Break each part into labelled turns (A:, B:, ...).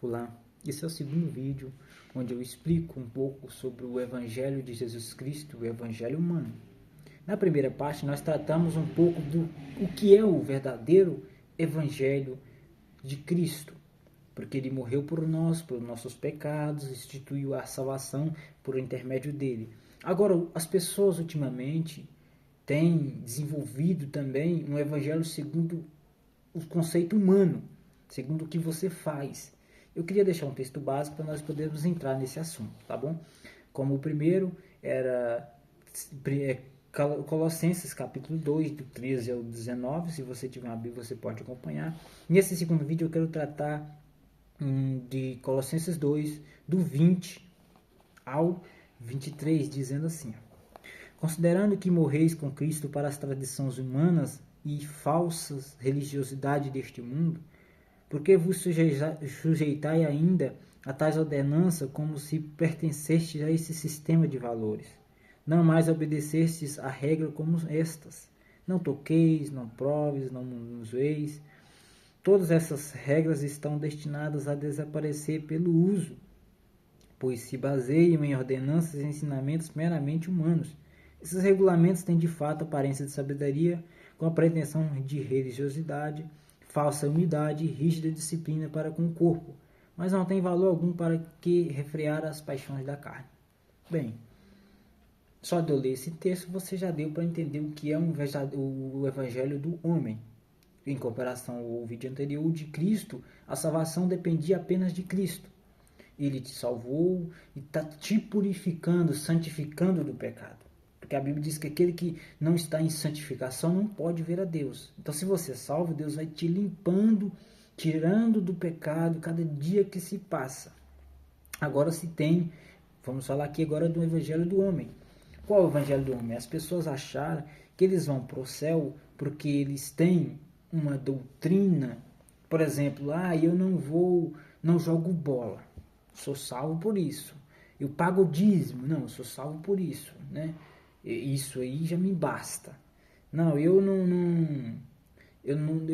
A: Olá, esse é o segundo vídeo onde eu explico um pouco sobre o Evangelho de Jesus Cristo, o Evangelho humano. Na primeira parte, nós tratamos um pouco do o que é o verdadeiro Evangelho de Cristo, porque ele morreu por nós, por nossos pecados, instituiu a salvação por intermédio dele. Agora, as pessoas ultimamente têm desenvolvido também um Evangelho segundo o conceito humano, segundo o que você faz. Eu queria deixar um texto básico para nós podermos entrar nesse assunto, tá bom? Como o primeiro era Colossenses capítulo 2, do 13 ao 19, se você tiver uma Bíblia você pode acompanhar. Nesse segundo vídeo eu quero tratar de Colossenses 2, do 20 ao 23, dizendo assim: considerando que morreis com Cristo para as tradições humanas e falsas religiosidade deste mundo, porque vos sujeitai ainda a tais ordenanças como se pertencestes a esse sistema de valores. Não mais obedecestes a regra como estas. Não toqueis, não proves, não manuseis. Todas essas regras estão destinadas a desaparecer pelo uso, pois se baseiam em ordenanças e ensinamentos meramente humanos. Esses regulamentos têm de fato aparência de sabedoria, com a pretensão de religiosidade, falsa humildade e rígida disciplina para com o corpo, mas não tem valor algum para que refrear as paixões da carne. Bem, só de eu ler esse texto você já deu para entender o que é o evangelho do homem. Em comparação ao vídeo anterior de Cristo, a salvação dependia apenas de Cristo. Ele te salvou e está te purificando, santificando do pecado. Porque a Bíblia diz que aquele que não está em santificação não pode ver a Deus. Então, se você é salvo, Deus vai te limpando, tirando do pecado cada dia que se passa. Agora se tem, vamos falar aqui agora do Evangelho do Homem. Qual é o Evangelho do Homem? As pessoas acharam que eles vão para o céu porque eles têm uma doutrina. Por exemplo, eu não jogo bola. Sou salvo por isso. Eu pago o dízimo. Não, eu sou salvo por isso, né? Isso aí já me basta. Não, eu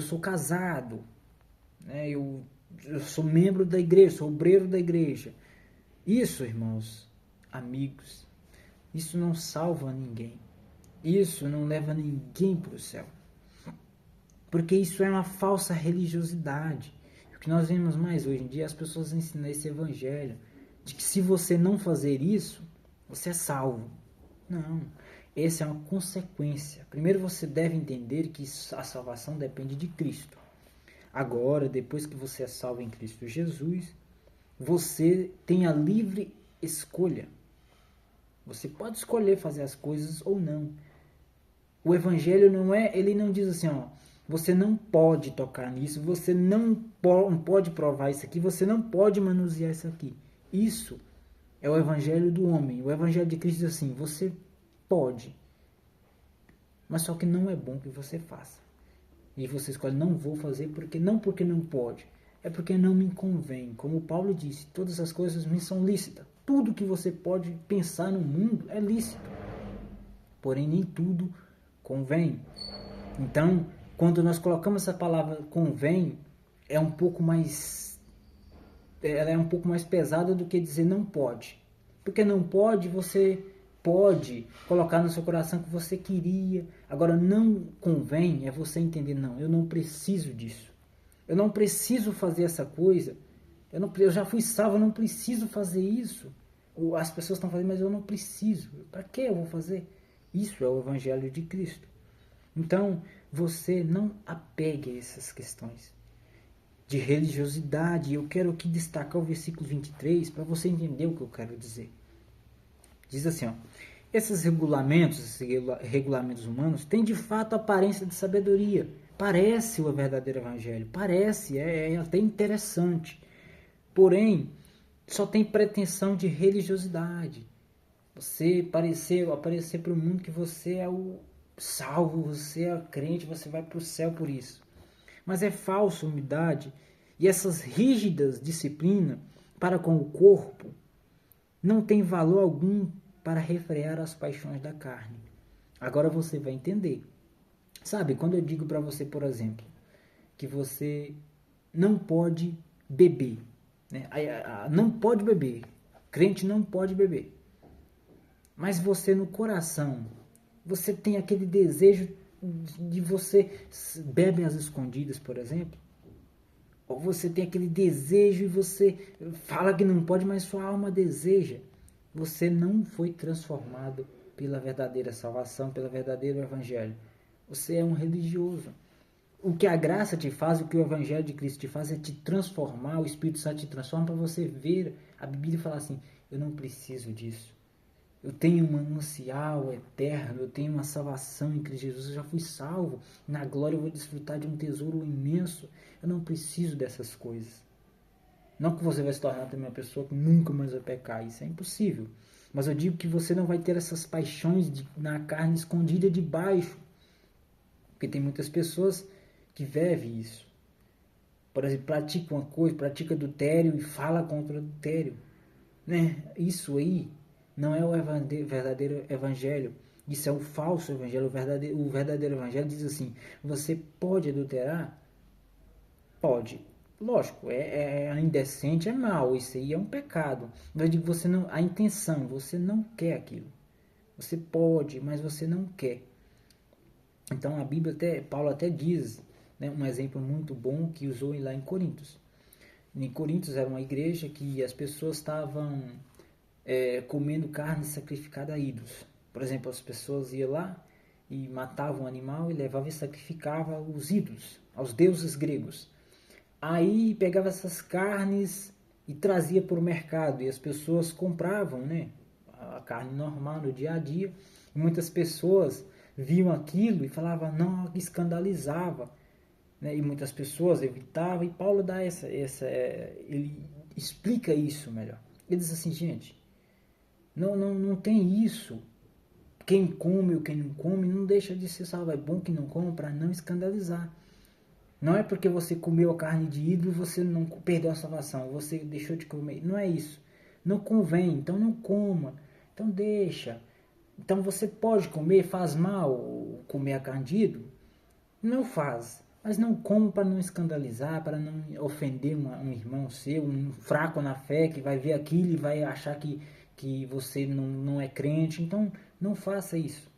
A: sou casado, né? Eu sou membro da igreja, sou obreiro da igreja. Isso, irmãos, amigos, isso não salva ninguém. Isso não leva ninguém para o céu. Porque isso é uma falsa religiosidade. O que nós vemos mais hoje em dia, as pessoas ensinam esse evangelho de que se você não fazer isso, você é salvo. Não, essa é uma consequência. Primeiro você deve entender que a salvação depende de Cristo. Agora, depois que você é salvo em Cristo Jesus, você tem a livre escolha. Você pode escolher fazer as coisas ou não. O evangelho ele não diz assim, você não pode tocar nisso, você não pode provar isso aqui, você não pode manusear isso aqui. Isso é o evangelho do homem. O evangelho de Cristo diz assim, você pode, mas só que não é bom que você faça. E você escolhe, não vou fazer porque não pode, é porque não me convém. Como Paulo disse, todas as coisas me são lícitas. Tudo que você pode pensar no mundo é lícito, porém nem tudo convém. Então, quando nós colocamos essa palavra convém, ela é um pouco mais pesada do que dizer não pode. Porque não pode, você pode colocar no seu coração que você queria. Agora, não convém é você entender, não, eu não preciso disso. Eu não preciso fazer essa coisa. Eu já fui salvo, eu não preciso fazer isso. As pessoas estão fazendo, mas eu não preciso. Para que eu vou fazer? Isso é o Evangelho de Cristo. Então, você não apegue a essas questões de religiosidade. Eu quero aqui destacar o versículo 23 para você entender o que eu quero dizer. Diz assim, esses regulamentos humanos têm de fato a aparência de sabedoria. Parece o verdadeiro evangelho, parece, é até interessante. Porém, só tem pretensão de religiosidade. Você aparecer para o mundo que você é o salvo, você é crente, você vai para o céu por isso. Mas é falsa humildade e essas rígidas disciplinas para com o corpo não tem valor algum para refrear as paixões da carne. Agora você vai entender. Sabe, quando eu digo para você, por exemplo, que você não pode beber, né? Não pode beber. Crente não pode beber. Mas você no coração, você tem aquele desejo de você bebe às escondidas, por exemplo. Ou você tem aquele desejo e você fala que não pode, mas sua alma deseja. Você não foi transformado pela verdadeira salvação, pelo verdadeiro evangelho. Você é um religioso. O que a graça te faz, o que o evangelho de Cristo te faz é te transformar, o Espírito Santo te transforma para você ver a Bíblia e falar assim, eu não preciso disso. Eu tenho um manancial eterno, eu tenho uma salvação em Cristo Jesus, eu já fui salvo. Na glória eu vou desfrutar de um tesouro imenso. Eu não preciso dessas coisas. Não que você vai se tornar também uma pessoa que nunca mais vai pecar, isso é impossível. Mas eu digo que você não vai ter essas paixões na carne escondida debaixo. Porque tem muitas pessoas que vivem isso. Por exemplo, pratica uma coisa, pratica adultério e fala contra o adultério. Né? Isso aí não é o verdadeiro evangelho. Isso é o falso evangelho. O verdadeiro evangelho diz assim: você pode adulterar? Pode. Lógico, é indecente, é mal. Isso aí é um pecado. Mas eu digo, você não, a intenção, você não quer aquilo. Você pode, mas você não quer. Então a Bíblia Paulo até diz, né, um exemplo muito bom que usou lá em Coríntios. Em Coríntios era uma igreja que as pessoas estavam comendo carne sacrificada a ídolos. Por exemplo, as pessoas iam lá e matavam um animal e levavam e sacrificavam os ídolos, aos deuses gregos. Aí pegava essas carnes e trazia para o mercado e as pessoas compravam, né, a carne normal no dia a dia. E muitas pessoas viam aquilo e falavam, não, escandalizava. Né? E muitas pessoas evitavam. E Paulo dá ele explica isso melhor. Ele diz assim, gente, não tem isso. Quem come ou quem não come não deixa de ser salvo. É bom que não coma para não escandalizar. Não é porque você comeu a carne de ídolo você não perdeu a salvação. Você deixou de comer. Não é isso. Não convém. Então não coma. Então deixa. Então você pode comer. Faz mal comer a carne de ídolo? Não faz. Mas não coma para não escandalizar, para não ofender um irmão seu, um fraco na fé, que vai ver aquilo e vai achar que você não é crente. Então não faça isso.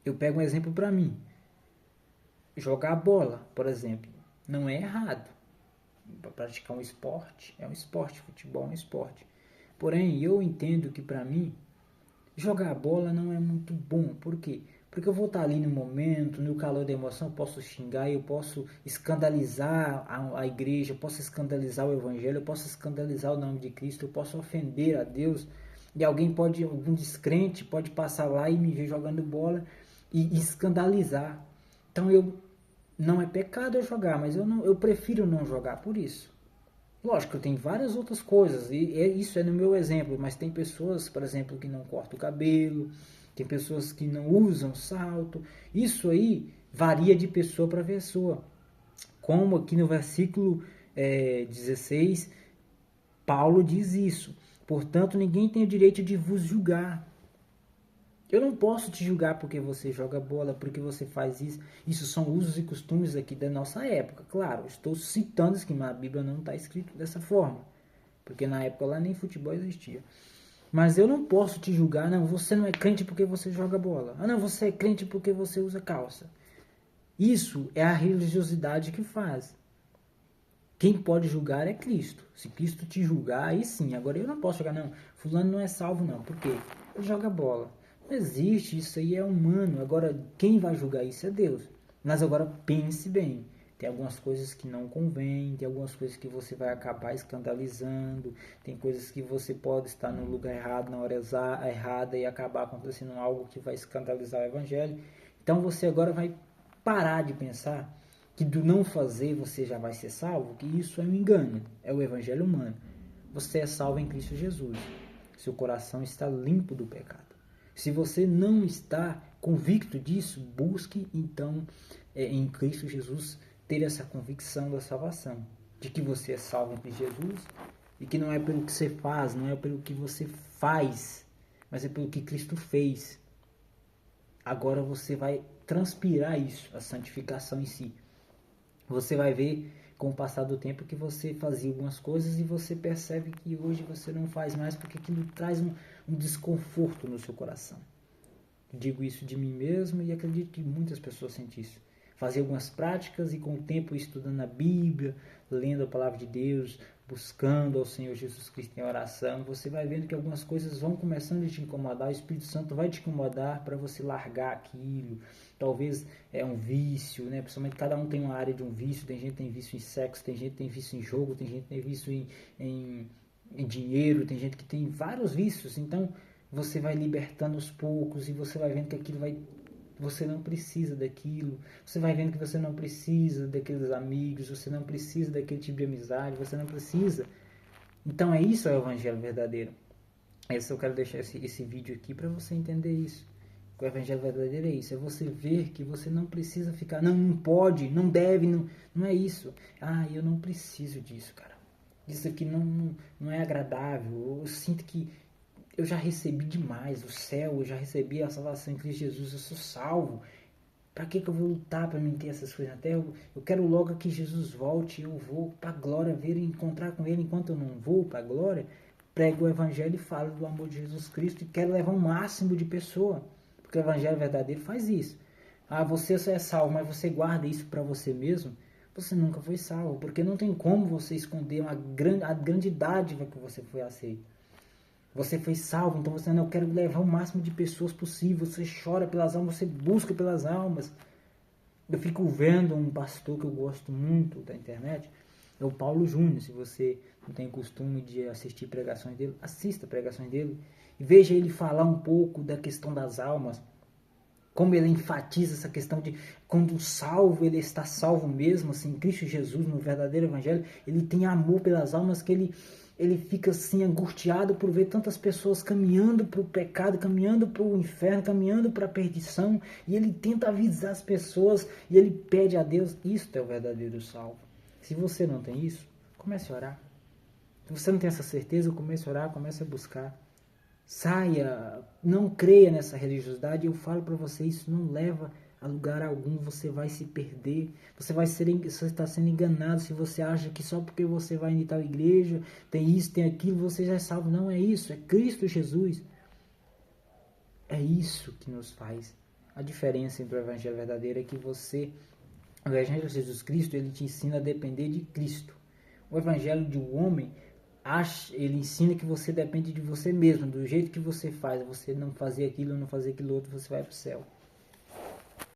A: Eu pego um exemplo para mim. Jogar bola, por exemplo, não é errado. Para praticar um esporte, é um esporte, futebol é um esporte. Porém, eu entendo que para mim, jogar bola não é muito bom. Por quê? Porque eu vou estar ali no momento, no calor da emoção, eu posso xingar, eu posso escandalizar a igreja, eu posso escandalizar o evangelho, eu posso escandalizar o nome de Cristo, eu posso ofender a Deus. E algum descrente pode passar lá e me ver jogando bola e escandalizar. Então não é pecado eu jogar, mas eu prefiro não jogar por isso. Lógico, tem várias outras coisas, e isso é no meu exemplo, mas tem pessoas, por exemplo, que não cortam o cabelo, tem pessoas que não usam salto. Isso aí varia de pessoa para pessoa. Como aqui no versículo 16, Paulo diz isso. Portanto, ninguém tem o direito de vos julgar. Eu não posso te julgar porque você joga bola, porque você faz isso. Isso são usos e costumes aqui da nossa época. Claro, estou citando isso que na Bíblia não está escrito dessa forma. Porque na época lá nem futebol existia. Mas eu não posso te julgar, não, você não é crente porque você joga bola. Ah, não, você é crente porque você usa calça. Isso é a religiosidade que faz. Quem pode julgar é Cristo. Se Cristo te julgar, aí sim. Agora eu não posso julgar, não. Fulano não é salvo, não. Por quê? Ele joga bola. Não existe, isso aí é humano. Agora, quem vai julgar isso é Deus. Mas agora pense bem. Tem algumas coisas que não convém, tem algumas coisas que você vai acabar escandalizando, tem coisas que você pode estar no lugar errado, na hora errada e acabar acontecendo algo que vai escandalizar o evangelho. Então você agora vai parar de pensar que do não fazer você já vai ser salvo, que isso é um engano, é o evangelho humano. Você é salvo em Cristo Jesus. Seu coração está limpo do pecado. Se você não está convicto disso, busque então em Cristo Jesus ter essa convicção da salvação, de que você é salvo em Cristo Jesus e que não é pelo que você faz, não é pelo que você faz, mas é pelo que Cristo fez. Agora você vai transpirar isso, a santificação em si. Você vai ver com o passar do tempo que você fazia algumas coisas e você percebe que hoje você não faz mais porque aquilo traz um desconforto no seu coração. Digo isso de mim mesmo e acredito que muitas pessoas sentem isso. Fazer algumas práticas e com o tempo estudando a Bíblia, lendo a palavra de Deus, buscando ao Senhor Jesus Cristo em oração, você vai vendo que algumas coisas vão começando a te incomodar, o Espírito Santo vai te incomodar para você largar aquilo. Talvez é um vício, né? Principalmente cada um tem uma área de um vício, tem gente que tem vício em sexo, tem gente que tem vício em jogo, tem gente que tem vício em dinheiro, tem gente que tem vários vícios, então você vai libertando aos poucos e você vai vendo que aquilo vai... Você não precisa daquilo, você vai vendo que você não precisa daqueles amigos, você não precisa daquele tipo de amizade, você não precisa. Então é isso, é o evangelho verdadeiro. Eu quero deixar esse vídeo aqui para você entender isso. O evangelho verdadeiro é isso, é você ver que você não precisa ficar, não pode, não deve, não é isso. Ah, eu não preciso disso, cara. Isso aqui não é agradável, eu sinto que eu já recebi demais o céu, eu já recebi a salvação em Cristo Jesus, eu sou salvo. Para que eu vou lutar para manter essas coisas na terra? Eu quero logo que Jesus volte, eu vou para a glória ver e encontrar com Ele. Enquanto eu não vou para a glória, prego o Evangelho e falo do amor de Jesus Cristo e quero levar o máximo de pessoa. Porque o Evangelho verdadeiro faz isso. Ah, você só é salvo, mas você guarda isso para você mesmo? Você nunca foi salvo, porque não tem como você esconder a grande dádiva que você foi aceito. Você foi salvo, então você não quer levar o máximo de pessoas possível. Você chora pelas almas, você busca pelas almas. Eu fico vendo um pastor que eu gosto muito da internet, é o Paulo Júnior. Se você não tem costume de assistir pregações dele, assista pregações dele e veja ele falar um pouco da questão das almas. Como ele enfatiza essa questão de quando o salvo, ele está salvo mesmo, assim, em Cristo Jesus, no verdadeiro evangelho, ele tem amor pelas almas que ele fica assim angustiado por ver tantas pessoas caminhando para o pecado, caminhando para o inferno, caminhando para a perdição, e ele tenta avisar as pessoas e ele pede a Deus. Isto é o verdadeiro salvo. Se você não tem isso, comece a orar. Se você não tem essa certeza, comece a orar, comece a buscar. Saia, não creia nessa religiosidade. Eu falo para você, isso não leva a lugar algum. Você vai se perder, você está sendo enganado se você acha que só porque você vai em tal igreja, tem isso, tem aquilo, você já é salvo. Não é isso, é Cristo Jesus. É isso que nos faz. A diferença entre o evangelho verdadeiro é que o evangelho de Jesus Cristo, ele te ensina a depender de Cristo. O evangelho de um homem, ele ensina que você depende de você mesmo, do jeito que você faz, você não fazer aquilo, não fazer aquilo outro, você vai para o céu.